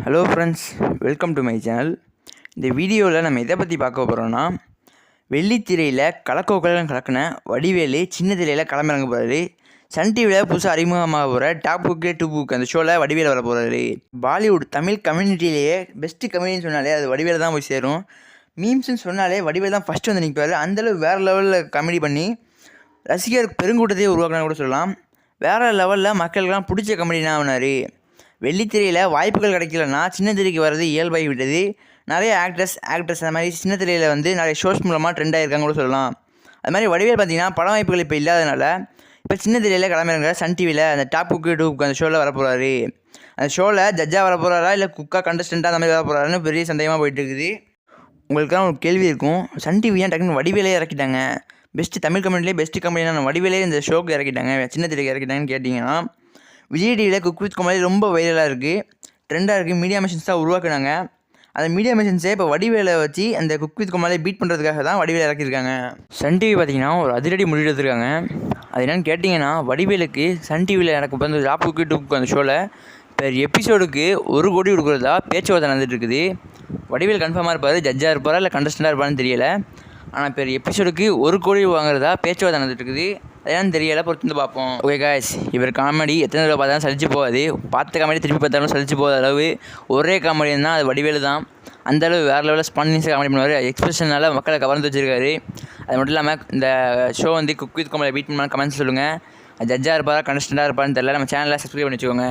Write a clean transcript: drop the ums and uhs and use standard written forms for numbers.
Hello friends, welcome to my channel. இந்த வீடியோவில் நம்ம எதை பற்றி பார்க்க போகிறோன்னா, வெள்ளித்திரையில் கலக்கோக்கலன்னு கலக்கின வடிவேலு சின்ன திரையில் களமிறங்க போகிறாரு. சன் டிவியில் புதுசாக அறிமுகமாக போகிற டாப் புக்கு டூ புக் அந்த ஷோவில் வடிவேலு வர போகிறாரு. பாலிவுட் தமிழ் கம்யூனிட்டிலேயே பெஸ்ட்டு கம்யூனின்னு சொன்னாலே அது வடிவேலு தான் போய் சேரும். மீம்ஸ்ன்னு சொன்னாலே வடிவேலு தான் ஃபஸ்ட்டு வந்து நிற்பார். அந்தளவு வேறு லெவலில் காமெடி பண்ணி ரசிகர் பெருங்கூட்டத்தையே உருவாக்கினா கூட சொல்லலாம். வேறு லெவலில் மக்களுக்கெல்லாம் பிடிச்ச கமெடினா ஆனார். வெள்ளித்திரையில் வாய்ப்புகள் கிடைக்கலன்னா சின்ன திரைக்கு வர்றது இயல்பாகி விட்டது. நிறைய ஆக்ட்ரஸ் அந்த மாதிரி சின்ன திரையில் வந்து நிறைய ஷோஸ் மூலமாக ட்ரெண்ட் ஆகிருக்காங்க கூட சொல்லலாம். அது மாதிரி வடிவேல் பார்த்திங்கன்னா பட வாய்ப்புகள் இப்போ இல்லாதனால இப்போ சின்ன திரையில் கிளம்பிடுங்க சன் டிவியில் அந்த டாப் குக்கு டூ புக் அந்த ஷோவில் வரப்போகிறாரு. அந்த ஷோவில் ஜட்ஜாக வர போகிறாரா இல்லை குக்காக கண்டஸ்டண்ட்டாக அந்த மாதிரி வர போகிறாருன்னு பெரிய சந்தேகமாக போயிட்டு இருக்குது. உங்களுக்குலாம் ஒரு கேள்வி இருக்கும், சன் டிவி ஏன் டக்குன்னு வடிவேலே இறக்கிட்டாங்க, பெஸ்ட்டு தமிழ் கமெண்ட்லேயே பெஸ்ட்டு கமெடியான வடிவேலே இந்த ஷோக்கு இறக்கிட்டாங்க, சின்ன திரைக்கு இறக்கிட்டாங்கன்னு கேட்டிங்கன்னா, விஜய் டிவியில் குக் வித் கோமாளி ரொம்ப வைரலாக இருக்குது, ட்ரெண்டாக இருக்குது. மீடியா மிஷின்ஸ் தான் உருவாக்குனாங்க. அந்த மீடியா மிஷின்ஸே இப்போ வடிவேலை வச்சு அந்த குக் வித் கோமாளி பீட் பண்ணுறதுக்காக தான் வடிவேலை இறக்கியிருக்காங்க. சன் டிவி பார்த்திங்கன்னா ஒரு அதிரடி முடிவு எடுத்துருக்காங்க. அது என்னென்னு கேட்டிங்கன்னா, வடிவேலுக்கு சன் டிவியில் எனக்கு வந்து டாப் குக்கு டூ புக் அந்த ஷோவில் பெர் எபிசோடுக்கு 1 கோடி கொடுக்குறதா பேச்சுவார்த்தை நடந்துட்டு இருக்குது. வடிவேல் கன்ஃபார்மாக இருப்பார், ஜட்ஜாக இருப்பாரா இல்லை கண்டஸ்டண்டாக இருப்பாருன்னு தெரியலை. ஆனால் பெர் எபிசோடுக்கு 1 கோடி வாங்குறதா பேச்சுவார்த்தை நடந்துட்டு இருக்குது. அதெல்லாம் தெரியலை, பொறுத்து வந்து பார்ப்போம். ஓகே காய்ஸ், இவர் காமெடி எத்தனை தடவை பார்த்தாலும் சலிச்சு போகாது. பார்த்த காமெடி திருப்பி பார்த்தாலும் சலிச்சு போகாத அளவு ஒரே காமெடியன் தான், அது வடிவேலு தான். அந்தளவு வேறு லெவலில் ஸ்பான்டேனியஸாக காமெடி பண்ணுவார். எக்ஸ்பிரஷனால் மக்களை கவர்ந்து வச்சிருக்காரு. அது மட்டும் இல்லாமல் இந்த ஷோ வந்து குக் வித் கோமாளி பீட் பண்ணால் கமெண்ட்ஸ் சொல்லுங்கள். ஜட்ஜாக இருப்பாரா கண்டஸ்டண்டாக இருப்பாருன்னு தெரியல. நம்ம சேனலில் சப்ஸ்கிரைப் பண்ணி வச்சுக்கோங்க.